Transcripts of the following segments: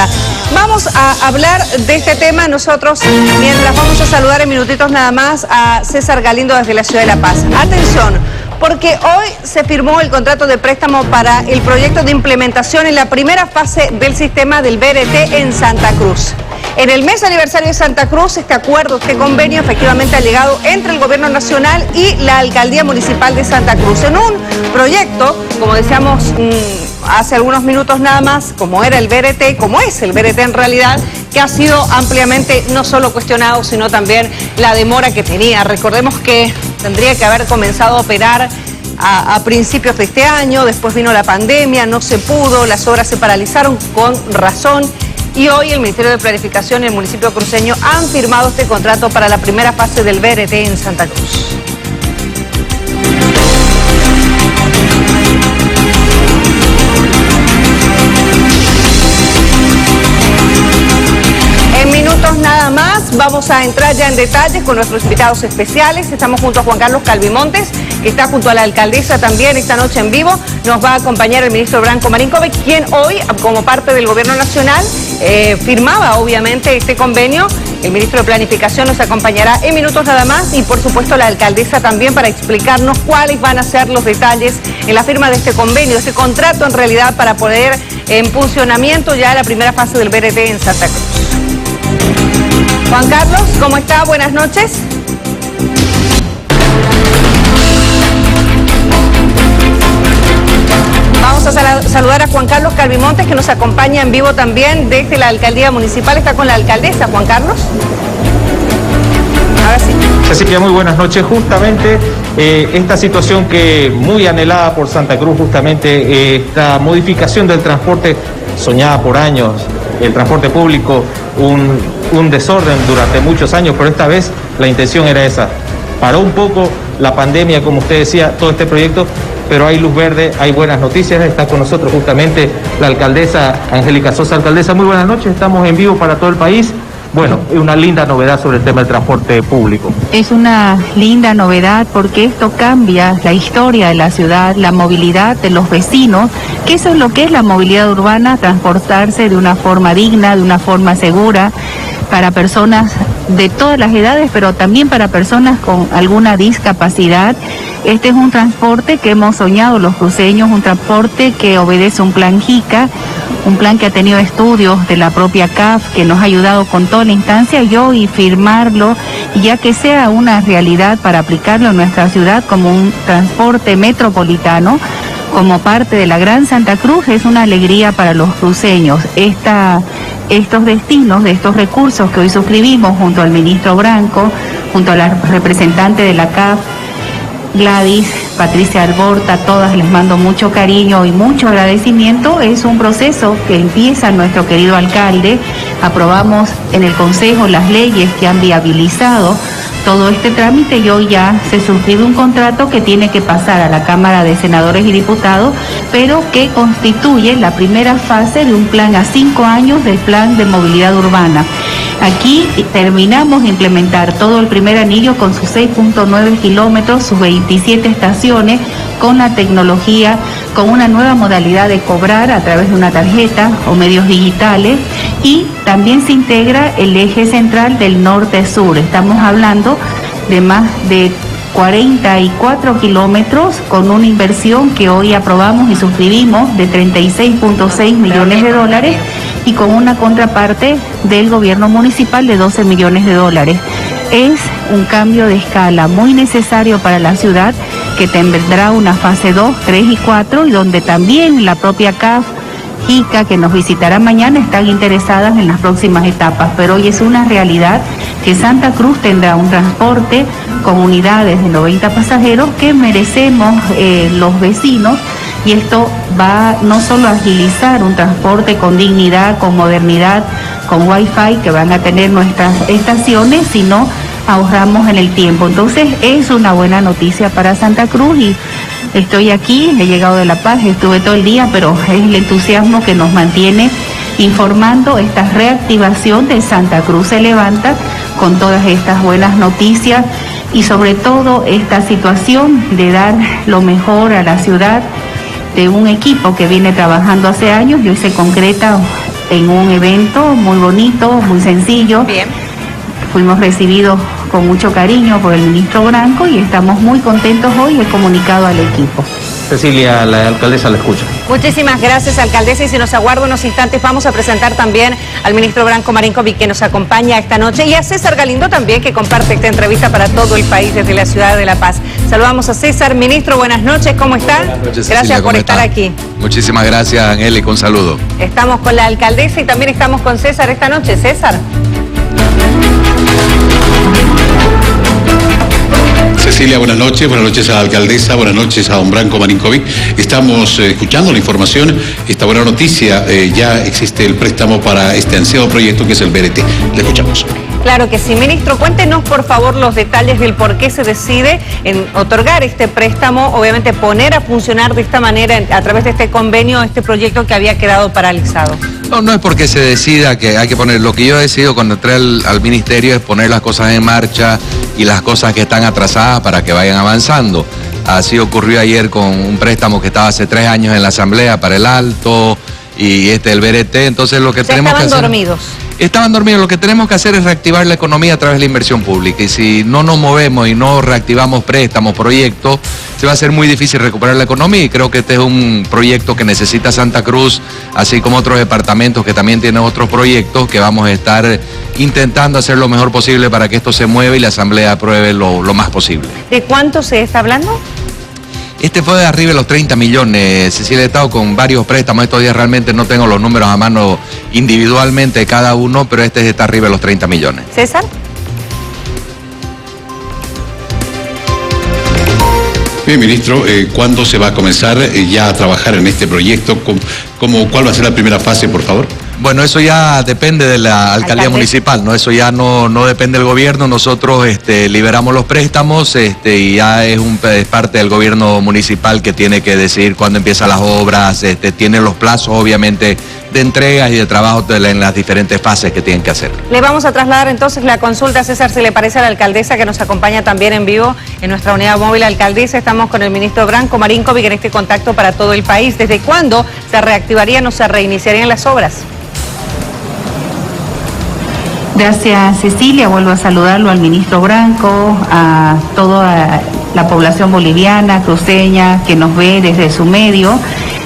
izquierda. Vamos a hablar de este tema nosotros, mientras vamos a saludar en minutitos nada más a César Galindo desde la Ciudad de La Paz. Atención, porque hoy se firmó el contrato de préstamo para el proyecto de implementación en la primera fase del sistema del BRT en Santa Cruz. En el mes aniversario de Santa Cruz, este acuerdo, este convenio efectivamente ha llegado entre el Gobierno Nacional y la Alcaldía Municipal de Santa Cruz en un proyecto, como decíamos hace algunos minutos nada más, como era el BRT, como es el BRT en realidad, que ha sido ampliamente no solo cuestionado, sino también la demora que tenía. Recordemos que tendría que haber comenzado a operar a principios de este año, después vino la pandemia, no se pudo, las obras se paralizaron con razón. Y hoy el Ministerio de Planificación y el municipio cruceño han firmado este contrato para la primera fase del BRT en Santa Cruz. En minutos nada más vamos a entrar ya en detalles con nuestros invitados especiales. Estamos junto a Juan Carlos Calvimontes, que está junto a la alcaldesa también esta noche en vivo. Nos va a acompañar el ministro Branco Marinkovic, quien hoy, como parte del Gobierno Nacional, firmaba obviamente este convenio. El ministro de Planificación nos acompañará en minutos nada más y por supuesto la alcaldesa también para explicarnos cuáles van a ser los detalles en la firma de este convenio, de este contrato en realidad para poner en funcionamiento ya la primera fase del BRT en Santa Cruz. Juan Carlos, ¿cómo está? Buenas noches. Vamos a saludar a Juan Carlos Calvimontes, que nos acompaña en vivo también desde la Alcaldía Municipal. Está con la alcaldesa, Juan Carlos. Ahora sí. Cecilia, muy buenas noches. Justamente esta situación que muy anhelada por Santa Cruz, justamente esta modificación del transporte soñada por años, el transporte público, un desorden durante muchos años, pero esta vez la intención era esa. Paró un poco la pandemia, como usted decía, todo este proyecto, pero hay luz verde, hay buenas noticias. Está con nosotros justamente la alcaldesa Angélica Sosa. Alcaldesa, muy buenas noches, estamos en vivo para todo el país. Bueno, es una linda novedad sobre el tema del transporte público. Es una linda novedad porque esto cambia la historia de la ciudad, la movilidad de los vecinos, que eso es lo que es la movilidad urbana, transportarse de una forma digna, de una forma segura, para personas de todas las edades, pero también para personas con alguna discapacidad. Este es un transporte que hemos soñado los cruceños, un transporte que obedece un plan JICA, un plan que ha tenido estudios de la propia CAF, que nos ha ayudado con toda la instancia, y hoy firmarlo, ya que sea una realidad para aplicarlo en nuestra ciudad como un transporte metropolitano, como parte de la Gran Santa Cruz, es una alegría para los cruceños. Estos destinos, de estos recursos que hoy suscribimos junto al ministro Branco, junto a la representante de la CAF, Gladys, Patricia Alborta, todas les mando mucho cariño y mucho agradecimiento. Es un proceso que empieza nuestro querido alcalde. Aprobamos en el Consejo las leyes que han viabilizado todo este trámite y hoy ya se suscribe un contrato que tiene que pasar a la Cámara de Senadores y Diputados, pero que constituye la primera fase de un plan a 5 años del plan de movilidad urbana. Aquí terminamos de implementar todo el primer anillo con sus 6.9 kilómetros, sus 27 estaciones, con la tecnología, con una nueva modalidad de cobrar a través de una tarjeta o medios digitales, y también se integra el eje central del norte-sur. Estamos hablando de más de 44 kilómetros con una inversión que hoy aprobamos y suscribimos de 36.6 millones de dólares y con una contraparte del gobierno municipal de 12 millones de dólares. Es un cambio de escala muy necesario para la ciudad, que tendrá una fase 2, 3 y 4, y donde también la propia CAF, JICA, que nos visitará mañana, están interesadas en las próximas etapas. Pero hoy es una realidad que Santa Cruz tendrá un transporte con unidades de 90 pasajeros que merecemos los vecinos, y esto va no solo a agilizar un transporte con dignidad, con modernidad, con Wi-Fi que van a tener nuestras estaciones, sino ahorramos en el tiempo. Entonces es una buena noticia para Santa Cruz y estoy aquí, he llegado de La Paz, estuve todo el día, pero es el entusiasmo que nos mantiene informando. Esta reactivación de Santa Cruz se levanta con todas estas buenas noticias y sobre todo esta situación de dar lo mejor a la ciudad, de un equipo que viene trabajando hace años y hoy se concreta en un evento muy bonito, muy sencillo. Bien. Fuimos recibidos con mucho cariño por el ministro Branco y estamos muy contentos hoy, he comunicado al equipo. Cecilia, la alcaldesa la escucha. Muchísimas gracias, alcaldesa, y si nos aguarda unos instantes vamos a presentar también al ministro Branco Marinkovic, que nos acompaña esta noche, y a César Galindo también, que comparte esta entrevista para todo el país desde la ciudad de La Paz. Saludamos a César. Ministro, buenas noches, ¿cómo está? Buenas noches, gracias Cecilia, por estar aquí. Muchísimas gracias, Angélica, un saludo. Estamos con la alcaldesa y también estamos con César esta noche. César. Cecilia, buenas noches a la alcaldesa, buenas noches a don Branco Marinkovic. Estamos escuchando la información, esta buena noticia, ya existe el préstamo para este ansiado proyecto que es el BRT. Le escuchamos. Claro que sí, ministro, cuéntenos por favor los detalles del por qué se decide en otorgar este préstamo, obviamente poner a funcionar de esta manera a través de este convenio, este proyecto que había quedado paralizado. No es porque se decida que hay que poner, lo que yo he decidido cuando entré al ministerio es poner las cosas en marcha y las cosas que están atrasadas para que vayan avanzando. Así ocurrió ayer con un préstamo que estaba hace 3 años en la Asamblea para el Alto y el BRT, entonces lo que tenemos que hacer... Estaban dormidos, lo que tenemos que hacer es reactivar la economía a través de la inversión pública y si no nos movemos y no reactivamos préstamos, proyectos, se va a hacer muy difícil recuperar la economía y creo que este es un proyecto que necesita Santa Cruz, así como otros departamentos que también tienen otros proyectos que vamos a estar intentando hacer lo mejor posible para que esto se mueva y la Asamblea apruebe lo más posible. ¿De cuánto se está hablando? Este fue de arriba de los 30 millones, Cecilia, he estado con varios préstamos, estos días realmente no tengo los números a mano individualmente de cada uno, pero este está arriba de los 30 millones. César. Bien, ministro, ¿cuándo se va a comenzar ya a trabajar en este proyecto? ¿Cuál va a ser la primera fase, por favor? Bueno, eso ya depende de la alcaldía municipal, ¿no? Eso ya no depende del gobierno, nosotros liberamos los préstamos y ya es parte del gobierno municipal que tiene que decidir cuándo empiezan las obras, tiene los plazos obviamente de entregas y de trabajo en las diferentes fases que tienen que hacer. Le vamos a trasladar entonces la consulta, César, si le parece, a la alcaldesa que nos acompaña también en vivo en nuestra unidad móvil. Alcaldesa, estamos con el ministro Branco Marinkovic en este contacto para todo el país. ¿Desde cuándo se reactivarían o se reiniciarían las obras? Gracias, Cecilia. Vuelvo a saludarlo al ministro Branco, a toda la población boliviana, cruceña, que nos ve desde su medio.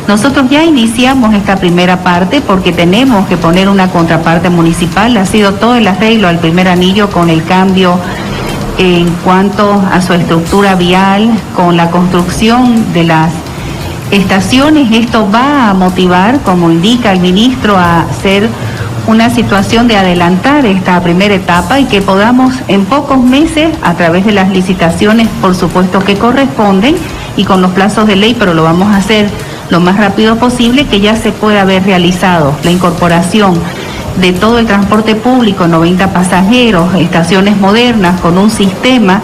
Nosotros ya iniciamos esta primera parte porque tenemos que poner una contraparte municipal. Ha sido todo el arreglo al primer anillo con el cambio en cuanto a su estructura vial, con la construcción de las estaciones. Esto va a motivar, como indica el ministro, a hacer una situación de adelantar esta primera etapa y que podamos en pocos meses, a través de las licitaciones, por supuesto que corresponden y con los plazos de ley, pero lo vamos a hacer lo más rápido posible, que ya se pueda haber realizado la incorporación de todo el transporte público, 90 pasajeros, estaciones modernas con un sistema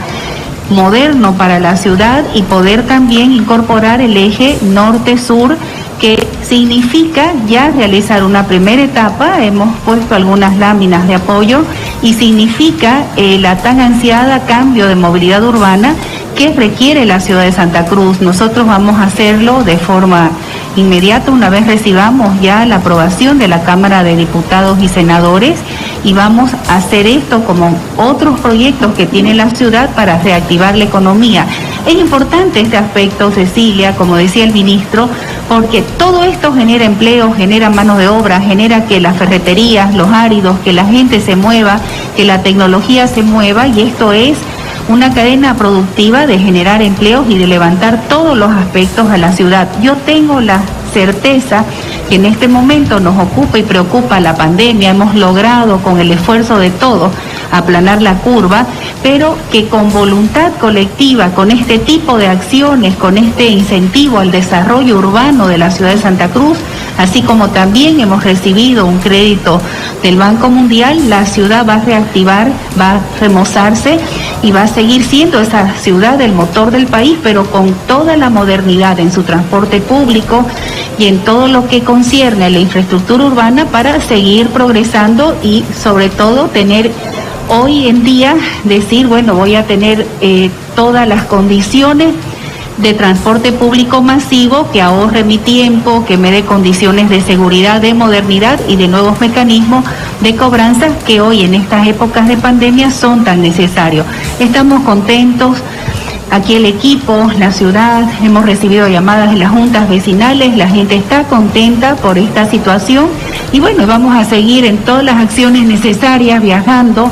moderno para la ciudad y poder también incorporar el eje norte-sur, que significa ya realizar una primera etapa. Hemos puesto algunas láminas de apoyo y significa la tan ansiada cambio de movilidad urbana que requiere la ciudad de Santa Cruz. Nosotros vamos a hacerlo de forma inmediata una vez recibamos ya la aprobación de la Cámara de Diputados y Senadores, y vamos a hacer esto como otros proyectos que tiene la ciudad para reactivar la economía. Es importante este aspecto, Cecilia, como decía el ministro, porque todo esto genera empleo, genera mano de obra, genera que las ferreterías, los áridos, que la gente se mueva, que la tecnología se mueva, y esto es una cadena productiva de generar empleos y de levantar todos los aspectos a la ciudad. Yo tengo la certeza que en este momento nos ocupa y preocupa la pandemia. Hemos logrado con el esfuerzo de todos aplanar la curva, pero que con voluntad colectiva, con este tipo de acciones, con este incentivo al desarrollo urbano de la ciudad de Santa Cruz, así como también hemos recibido un crédito del Banco Mundial, la ciudad va a reactivar, va a remozarse y va a seguir siendo esa ciudad el motor del país, pero con toda la modernidad en su transporte público y en todo lo que concierne a la infraestructura urbana, para seguir progresando y sobre todo tener hoy en día, decir, bueno, voy a tener todas las condiciones de transporte público masivo que ahorre mi tiempo, que me dé condiciones de seguridad, de modernidad y de nuevos mecanismos de cobranza que hoy en estas épocas de pandemia son tan necesarios. Estamos contentos. Aquí el equipo, la ciudad, hemos recibido llamadas de las juntas vecinales, la gente está contenta por esta situación y bueno, vamos a seguir en todas las acciones necesarias, viajando,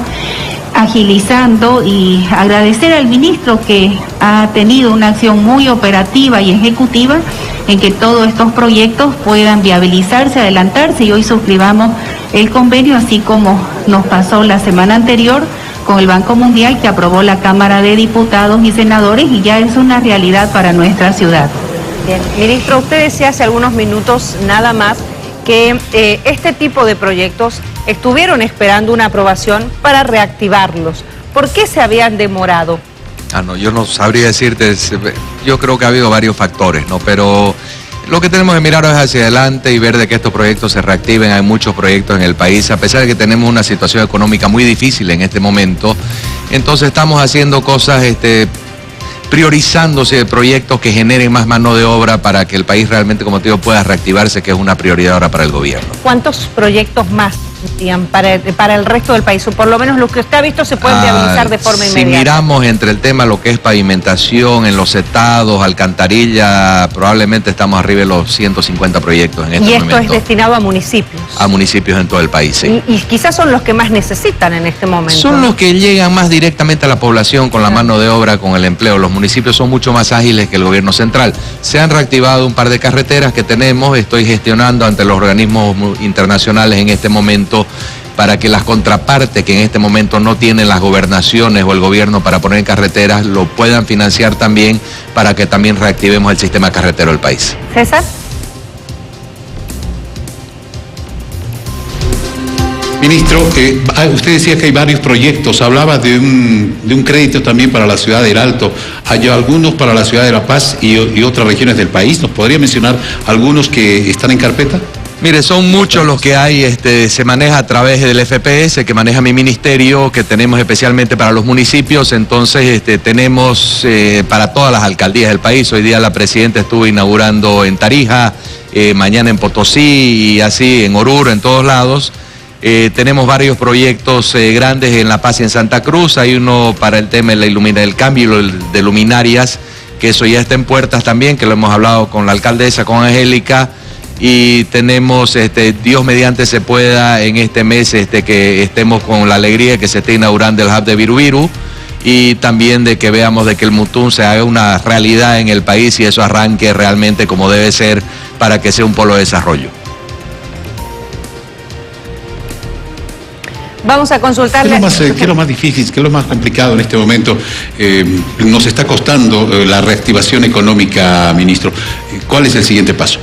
agilizando y agradecer al ministro que ha tenido una acción muy operativa y ejecutiva en que todos estos proyectos puedan viabilizarse, adelantarse y hoy suscribamos el convenio, así como nos pasó la semana anterior con el Banco Mundial que aprobó la Cámara de Diputados y Senadores y ya es una realidad para nuestra ciudad. Bien, ministro, usted decía hace algunos minutos nada más que este tipo de proyectos estuvieron esperando una aprobación para reactivarlos. ¿Por qué se habían demorado? No, yo no sabría decirte, yo creo que ha habido varios factores, ¿no? Pero lo que tenemos que mirar es hacia adelante y ver de que estos proyectos se reactiven. Hay muchos proyectos en el país, a pesar de que tenemos una situación económica muy difícil en este momento. Entonces estamos haciendo cosas, priorizándose proyectos que generen más mano de obra para que el país realmente, como te digo, pueda reactivarse, que es una prioridad ahora para el gobierno. ¿Cuántos proyectos más para el resto del país? O por lo menos los que usted ha visto se pueden viabilizar de forma inmediata. Si miramos entre el tema lo que es pavimentación, enlosetados, alcantarilla, probablemente estamos arriba de los 150 proyectos en este momento. ¿Y esto es destinado a municipios? A municipios en todo el país, sí. Y quizás son los que más necesitan en este momento. Son los que llegan más directamente a la población con la mano de obra, con el empleo. Los municipios son mucho más ágiles que el gobierno central. Se han reactivado un par de carreteras que tenemos, estoy gestionando ante los organismos internacionales en este momento para que las contrapartes que en este momento no tienen las gobernaciones o el gobierno para poner en carreteras lo puedan financiar también para que también reactivemos el sistema carretero del país. César. Ministro, usted decía que hay varios proyectos, hablaba de un crédito también para la ciudad del Alto, hay algunos para la ciudad de La Paz y otras regiones del país. ¿Nos podría mencionar algunos que están en carpeta? Mire, son muchos los que hay, se maneja a través del FPS que maneja mi ministerio, que tenemos especialmente para los municipios, entonces tenemos para todas las alcaldías del país. Hoy día la presidenta estuvo inaugurando en Tarija, mañana en Potosí y así en Oruro, en todos lados. Tenemos varios proyectos grandes en La Paz y en Santa Cruz, hay uno para el tema del cambio de luminarias, que eso ya está en puertas también, que lo hemos hablado con la alcaldesa, con Angélica. Y tenemos, Dios mediante se pueda, en este mes que estemos con la alegría de que se esté inaugurando el hub de Virubiru y también de que veamos de que el Mutún se haga una realidad en el país y eso arranque realmente como debe ser para que sea un polo de desarrollo. Vamos a consultarle. ¿Qué es lo más difícil, qué es lo más complicado en este momento? Nos está costando la reactivación económica, ministro. ¿Cuál es el siguiente paso?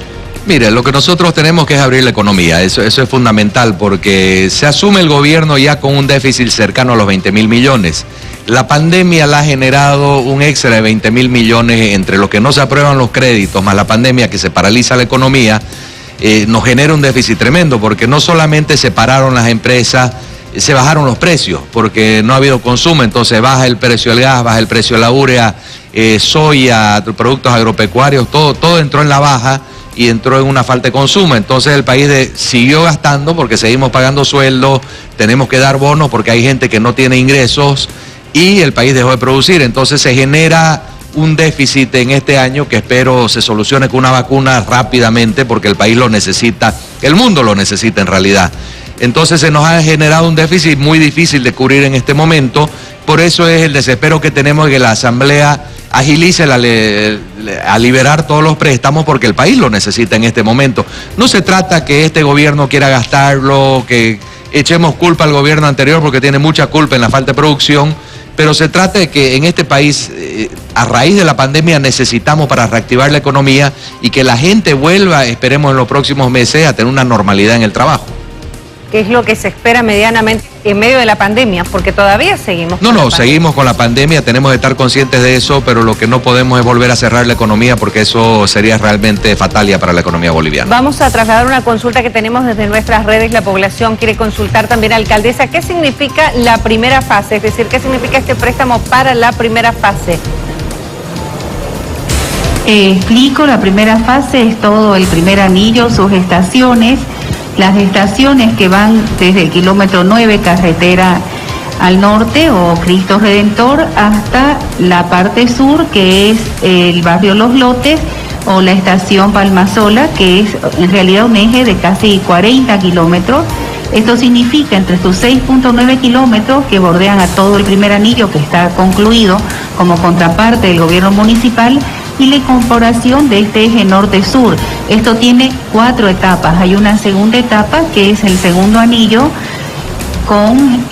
Mire, lo que nosotros tenemos que es abrir la economía, eso es fundamental porque se asume el gobierno ya con un déficit cercano a los 20.000 millones. La pandemia la ha generado un extra de 20.000 millones entre lo que no se aprueban los créditos más la pandemia que se paraliza la economía, nos genera un déficit tremendo porque no solamente se pararon las empresas, se bajaron los precios porque no ha habido consumo, entonces baja el precio del gas, baja el precio de la urea, soya, productos agropecuarios, todo entró en la baja y entró en una falta de consumo. Entonces el país siguió gastando porque seguimos pagando sueldos, tenemos que dar bonos porque hay gente que no tiene ingresos y el país dejó de producir. Entonces se genera un déficit en este año que espero se solucione con una vacuna rápidamente porque el país lo necesita, el mundo lo necesita en realidad. Entonces se nos ha generado un déficit muy difícil de cubrir en este momento, por eso es el desespero que tenemos de que la Asamblea agilice a liberar todos los préstamos porque el país lo necesita en este momento. No se trata que este gobierno quiera gastarlo, que echemos culpa al gobierno anterior porque tiene mucha culpa en la falta de producción, pero se trata de que en este país, a raíz de la pandemia, necesitamos para reactivar la economía y que la gente vuelva, esperemos en los próximos meses, a tener una normalidad en el trabajo. ¿Qué es lo que se espera medianamente en medio de la pandemia? Porque todavía seguimos con la pandemia. Seguimos con la pandemia, tenemos que estar conscientes de eso, pero lo que no podemos es volver a cerrar la economía porque eso sería realmente fatalia para la economía boliviana. Vamos a trasladar una consulta que tenemos desde nuestras redes. La población quiere consultar también a la alcaldesa. ¿Qué significa la primera fase? Es decir, ¿qué significa este préstamo para la primera fase? Explico, la primera fase es todo el primer anillo, sus estaciones, las estaciones que van desde el kilómetro 9, carretera al norte o Cristo Redentor, hasta la parte sur, que es el barrio Los Lotes, o la estación Palmasola, que es en realidad un eje de casi 40 kilómetros. Esto significa entre sus 6.9 kilómetros que bordean a todo el primer anillo, que está concluido como contraparte del gobierno municipal, y la incorporación de este eje norte-sur. Esto tiene 4 etapas. Hay una segunda etapa que es el segundo anillo, con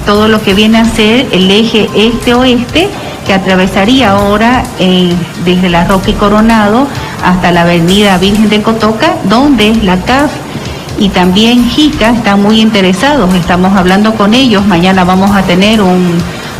todo lo que viene a ser el eje este-oeste, que atravesaría ahora desde la Roca y Coronado hasta la avenida Virgen de Cotoca, donde la CAF y también JICA están muy interesados. Estamos hablando con ellos, mañana vamos a tener un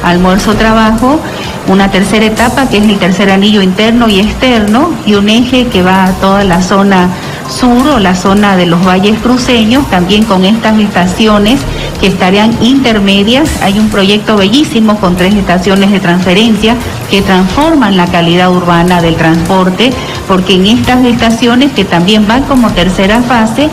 almuerzo trabajo, una tercera etapa que es el tercer anillo interno y externo, y un eje que va a toda la zona sur o la zona de los valles cruceños, también con estas estaciones que estarían intermedias. Hay un proyecto bellísimo con 3 estaciones de transferencia que transforman la calidad urbana del transporte, porque en estas estaciones, que también van como tercera fase,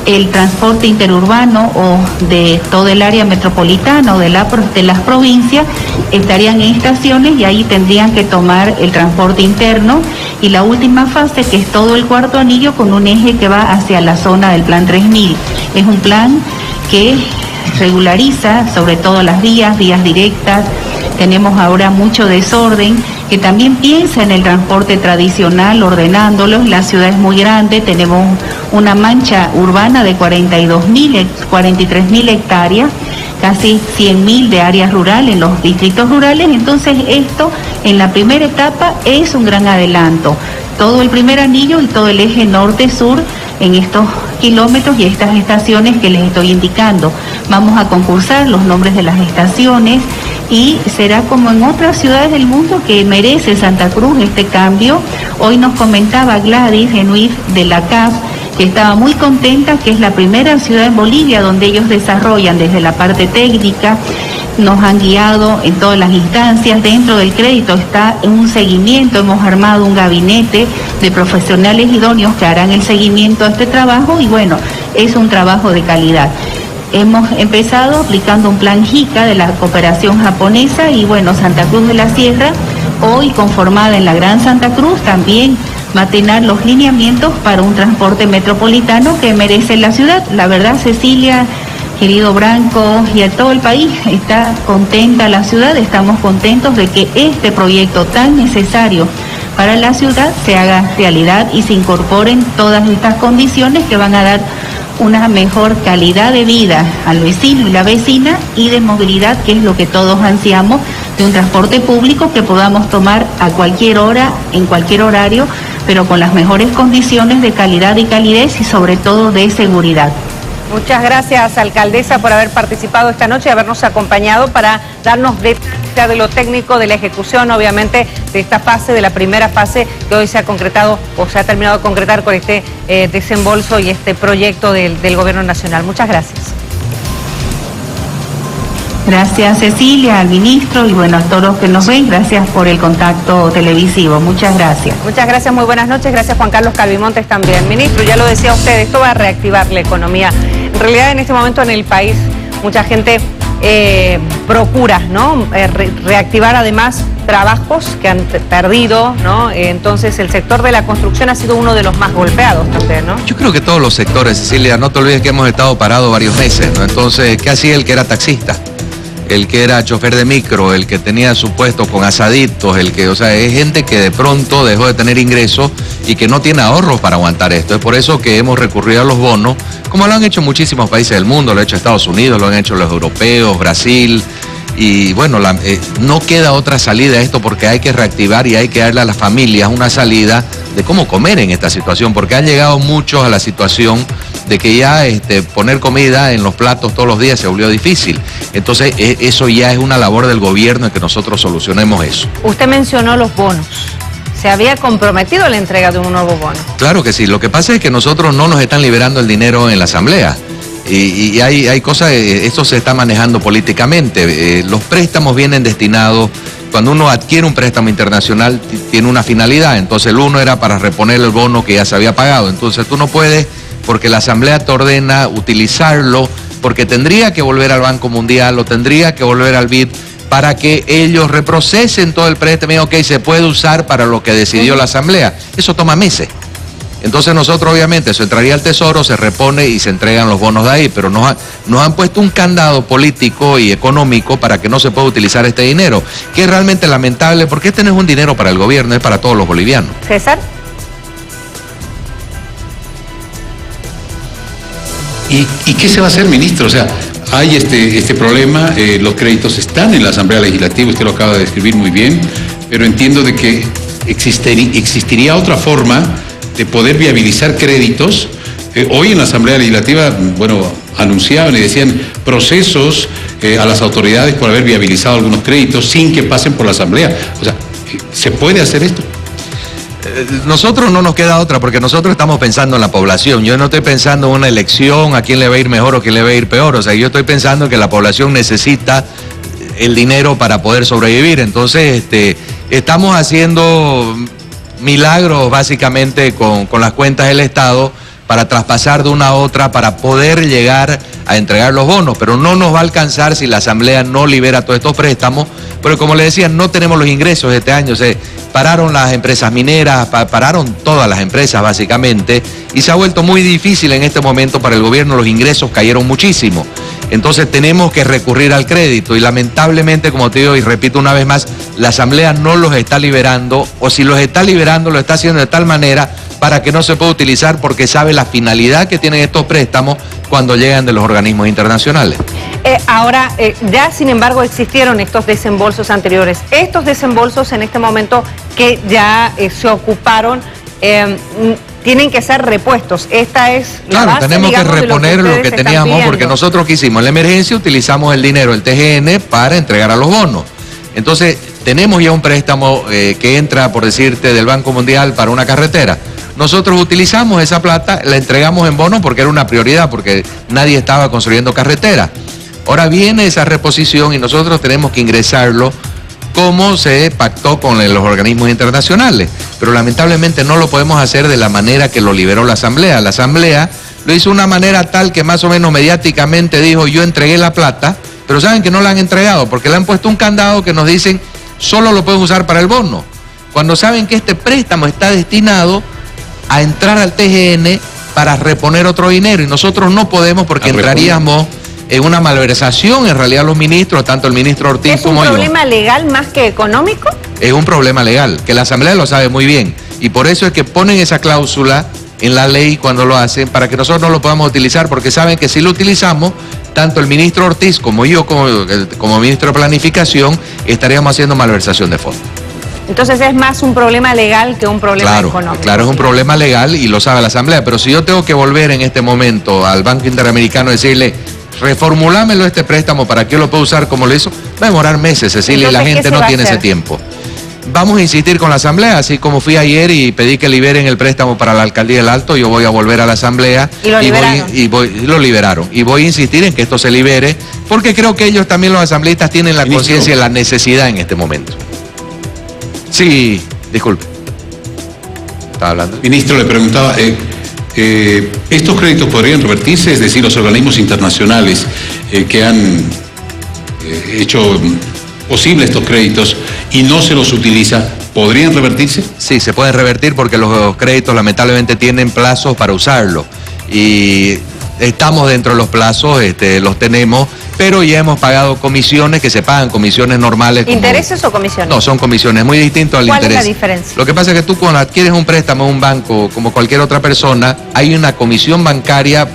el transporte interurbano o de todo el área metropolitana o de las provincias estarían en estaciones, y ahí tendrían que tomar el transporte interno. Y la última fase, que es todo el cuarto anillo, con un eje que va hacia la zona del Plan 3000. Es un plan que regulariza sobre todo las vías directas. Tenemos ahora mucho desorden, que también piensa en el transporte tradicional, ordenándolo. La ciudad es muy grande, tenemos una mancha urbana de 43.000 hectáreas, casi 100.000 de áreas rurales en los distritos rurales. Entonces esto en la primera etapa es un gran adelanto. Todo el primer anillo y todo el eje norte-sur en estos kilómetros y estas estaciones que les estoy indicando. Vamos a concursar los nombres de las estaciones, y será como en otras ciudades del mundo, que merece Santa Cruz este cambio. Hoy nos comentaba Gladys Genuif de la CAF que estaba muy contenta, que es la primera ciudad en Bolivia donde ellos desarrollan desde la parte técnica. Nos han guiado en todas las instancias. Dentro del crédito está un seguimiento, hemos armado un gabinete de profesionales idóneos que harán el seguimiento a este trabajo, y bueno, es un trabajo de calidad. Hemos empezado aplicando un plan JICA de la cooperación japonesa, y bueno, Santa Cruz de la Sierra, hoy conformada en la Gran Santa Cruz, también va a tener los lineamientos para un transporte metropolitano que merece la ciudad. La verdad, Cecilia, querido Branco, y a todo el país, está contenta la ciudad. Estamos contentos de que este proyecto tan necesario para la ciudad se haga realidad y se incorporen todas estas condiciones que van a dar una mejor calidad de vida al vecino y la vecina, y de movilidad, que es lo que todos ansiamos, de un transporte público que podamos tomar a cualquier hora, en cualquier horario, pero con las mejores condiciones de calidad y calidez, y sobre todo de seguridad. Muchas gracias, alcaldesa, por haber participado esta noche y habernos acompañado para darnos detalles de lo técnico de la ejecución, obviamente, de esta fase, de la primera fase que hoy se ha concretado o se ha terminado de concretar con este desembolso y este proyecto del Gobierno Nacional. Muchas gracias. Gracias, Cecilia, al ministro, y bueno, a todos los que nos ven, gracias por el contacto televisivo. Muchas gracias. Muchas gracias, muy buenas noches. Gracias, Juan Carlos Calvimontes, también. Ministro, ya lo decía usted, esto va a reactivar la economía. En realidad, en este momento en el país, mucha gente procura, ¿no? Reactivar además trabajos que han perdido, ¿no? Entonces el sector de la construcción ha sido uno de los más golpeados también, ¿no? Yo creo que todos los sectores, Cecilia, no te olvides que hemos estado parados varios meses, ¿no? Entonces, ¿qué hacía el que era taxista? El que era chofer de micro, el que tenía su puesto con asaditos, o sea, es gente que de pronto dejó de tener ingresos y que no tiene ahorros para aguantar esto. Es por eso que hemos recurrido a los bonos, como lo han hecho muchísimos países del mundo, lo ha hecho Estados Unidos, lo han hecho los europeos, Brasil, y bueno, no queda otra salida a esto, porque hay que reactivar y hay que darle a las familias una salida de cómo comer en esta situación, porque han llegado muchos a la situación de que ya poner comida en los platos todos los días se volvió difícil. Entonces eso ya es una labor del gobierno, en que nosotros solucionemos eso. Usted mencionó los bonos. ¿Se había comprometido la entrega de un nuevo bono? Claro que sí. Lo que pasa es que nosotros no nos están liberando el dinero en la asamblea. Y hay cosas, esto se está manejando políticamente. Los préstamos vienen destinados, cuando uno adquiere un préstamo internacional tiene una finalidad. Entonces el uno era para reponer el bono que ya se había pagado. Entonces tú no puedes, porque la Asamblea te ordena utilizarlo, porque tendría que volver al Banco Mundial o tendría que volver al BID para que ellos reprocesen todo el préstamo y ok, se puede usar para lo que decidió la Asamblea. Eso toma meses. Entonces nosotros obviamente eso entraría al Tesoro, se repone y se entregan los bonos de ahí, pero nos han puesto un candado político y económico para que no se pueda utilizar este dinero, que es realmente lamentable porque este no es un dinero para el gobierno, es para todos los bolivianos. César. ¿Y qué se va a hacer, ministro? O sea, hay este problema, los créditos están en la Asamblea Legislativa, usted lo acaba de describir muy bien, pero entiendo de que existiría otra forma de poder viabilizar créditos. Hoy en la Asamblea Legislativa, bueno, anunciaban y decían procesos a las autoridades por haber viabilizado algunos créditos sin que pasen por la Asamblea. O sea, ¿se puede hacer esto? Nosotros no nos queda otra, porque nosotros estamos pensando en la población. Yo no estoy pensando en una elección, a quién le va a ir mejor o quién le va a ir peor. O sea, yo estoy pensando que la población necesita el dinero para poder sobrevivir. Entonces, estamos haciendo milagros básicamente con las cuentas del Estado para traspasar de una a otra para poder llegar a entregar los bonos, pero no nos va a alcanzar si la Asamblea no libera todos estos préstamos, pero como le decía, no tenemos los ingresos este año, se pararon las empresas mineras, pararon todas las empresas básicamente, y se ha vuelto muy difícil en este momento para el gobierno, los ingresos cayeron muchísimo. Entonces tenemos que recurrir al crédito y lamentablemente, como te digo y repito una vez más, la Asamblea no los está liberando, o si los está liberando lo está haciendo de tal manera para que no se pueda utilizar porque sabe la finalidad que tienen estos préstamos cuando llegan de los organismos internacionales. Ahora, ya sin embargo existieron estos desembolsos anteriores. Estos desembolsos en este momento que ya se ocuparon, tienen que ser repuestos. Esta es la claro, base, tenemos que reponer lo que teníamos, porque nosotros nosotros que hicimos en la emergencia utilizamos el dinero del TGN para entregar a los bonos. Entonces, tenemos ya un préstamo que entra, por decirte, del Banco Mundial para una carretera. Nosotros utilizamos esa plata, la entregamos en bonos porque era una prioridad, porque nadie estaba construyendo carretera. Ahora viene esa reposición y nosotros tenemos que ingresarlo como se pactó con los organismos internacionales. Pero lamentablemente no lo podemos hacer de la manera que lo liberó la Asamblea. La Asamblea lo hizo de una manera tal que más o menos mediáticamente dijo, yo entregué la plata, pero saben que no la han entregado porque le han puesto un candado que nos dicen, solo lo pueden usar para el bono. Cuando saben que este préstamo está destinado a entrar al TGN para reponer otro dinero y nosotros no podemos porque entraríamos en una malversación, en realidad los ministros, tanto el ministro Ortiz como yo. ¿Es un problema legal más que económico? Es un problema legal, que la Asamblea lo sabe muy bien y por eso es que ponen esa cláusula en la ley cuando lo hacen para que nosotros no lo podamos utilizar porque saben que si lo utilizamos, tanto el ministro Ortiz como yo como ministro de Planificación estaríamos haciendo malversación de fondos. Entonces es más un problema legal que un problema económico. Claro, es un problema legal y lo sabe la Asamblea, pero si yo tengo que volver en este momento al Banco Interamericano y decirle, reformulámelo este préstamo para que yo lo pueda usar como lo hizo, va a demorar meses, Cecilia, entonces, y la gente no tiene ese tiempo. Vamos a insistir con la Asamblea, así como fui ayer y pedí que liberen el préstamo para la Alcaldía del Alto, yo voy a volver a la Asamblea y lo liberaron. Y voy a insistir en que esto se libere, porque creo que ellos también, los asambleístas, tienen la conciencia de la necesidad en este momento. Sí, disculpe. ¿Estaba hablando? Ministro, le preguntaba, ¿estos créditos podrían revertirse? Es decir, los organismos internacionales que han hecho posible estos créditos y no se los utiliza, ¿podrían revertirse? Sí, se pueden revertir porque los créditos lamentablemente tienen plazos para usarlo. Y estamos dentro de los plazos, los tenemos, pero ya hemos pagado comisiones que se pagan, comisiones normales. ¿Intereses o comisiones? No, son comisiones, muy distinto al interés. ¿Cuál es la diferencia? Lo que pasa es que tú cuando adquieres un préstamo en un banco, como cualquier otra persona, hay una comisión bancaria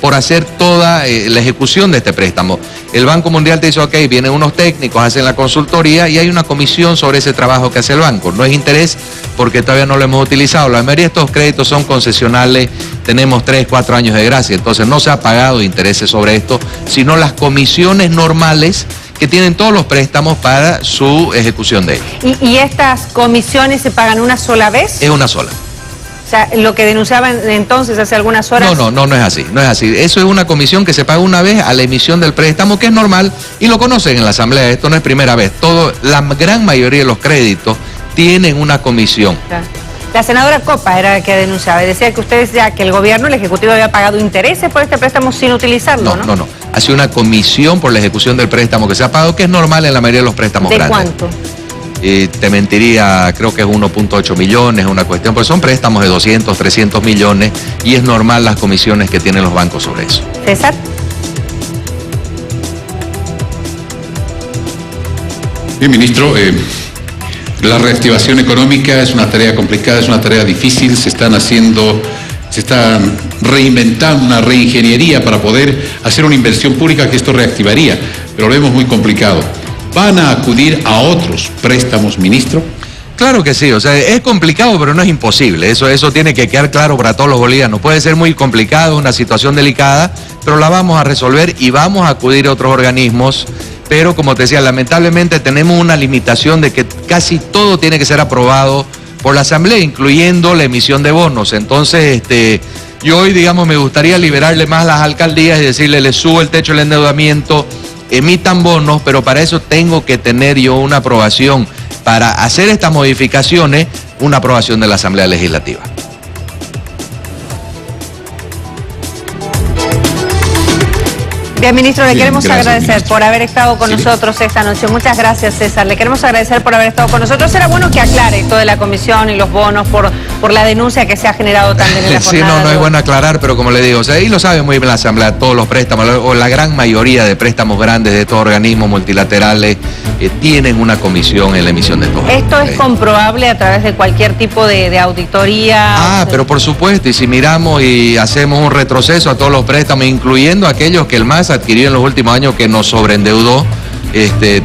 por hacer toda la ejecución de este préstamo. El Banco Mundial te dice, ok, vienen unos técnicos, hacen la consultoría y hay una comisión sobre ese trabajo que hace el banco. No es interés porque todavía no lo hemos utilizado. La mayoría de estos créditos son concesionales, tenemos 3, 4 años de gracia, entonces no se ha pagado intereses sobre esto, sino las comisiones normales que tienen todos los préstamos para su ejecución de ellos. ¿Y estas comisiones se pagan una sola vez? Es una sola. O sea, lo que denunciaban entonces hace algunas horas... No es así, no es así. Eso es una comisión que se paga una vez a la emisión del préstamo, que es normal, y lo conocen en la Asamblea, esto no es primera vez. La gran mayoría de los créditos tienen una comisión. Claro. La senadora Copa era la que denunciaba y decía que ustedes ya, que el gobierno, el Ejecutivo había pagado intereses por este préstamo sin utilizarlo, ¿no? No. Ha sido una comisión por la ejecución del préstamo que se ha pagado, que es normal en la mayoría de los préstamos grandes. ¿De cuánto? Te mentiría, creo que es 1.8 millones, una cuestión, porque son préstamos de 200, 300 millones y es normal las comisiones que tienen los bancos sobre eso. César. Bien, ministro, la reactivación económica es una tarea complicada, es una tarea difícil, se están reinventando una reingeniería para poder hacer una inversión pública que esto reactivaría, pero lo vemos muy complicado. ¿Van a acudir a otros préstamos, ministro? Claro que sí, o sea, es complicado, pero no es imposible. Eso tiene que quedar claro para todos los bolivianos. Puede ser muy complicado, una situación delicada, pero la vamos a resolver y vamos a acudir a otros organismos. Pero, como te decía, lamentablemente tenemos una limitación de que casi todo tiene que ser aprobado por la Asamblea, incluyendo la emisión de bonos. Entonces, yo hoy, digamos, me gustaría liberarle más a las alcaldías y decirle, les subo el techo del endeudamiento, emitan bonos, pero para eso tengo que tener yo una aprobación. Para hacer estas modificaciones, una aprobación de la Asamblea Legislativa. Bien, ministro, le queremos agradecer ministro. por haber estado con nosotros esta noche. Muchas gracias, César. Le queremos agradecer por haber estado con nosotros. Era bueno que aclare esto de la comisión y los bonos por la denuncia que se ha generado también en la jornada. Sí, no es bueno aclarar, pero como le digo, o sea, y lo sabe muy bien la Asamblea, todos los préstamos, o la gran mayoría de préstamos grandes de estos organismos multilaterales tienen una comisión en la emisión de estos bonos. ¿Esto es comprobable a través de cualquier tipo de auditoría? Pero por supuesto, y si miramos y hacemos un retroceso a todos los préstamos, incluyendo aquellos que el MAS adquirió en los últimos años que nos sobreendeudó,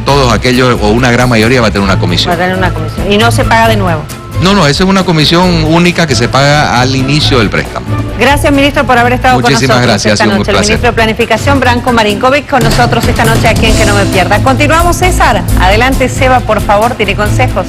todos aquellos, o una gran mayoría, va a tener una comisión. Va a tener una comisión. ¿Y no se paga de nuevo? No, esa es una comisión única que se paga al inicio del préstamo. Gracias, ministro, por haber estado Muchísimas con nosotros gracias, esta ha sido un noche. El placer. ministro de Planificación, Branko Marinkovic, con nosotros esta noche aquí en Que No Me Pierda. Continuamos, César. Adelante, Seba, por favor, tiene consejos.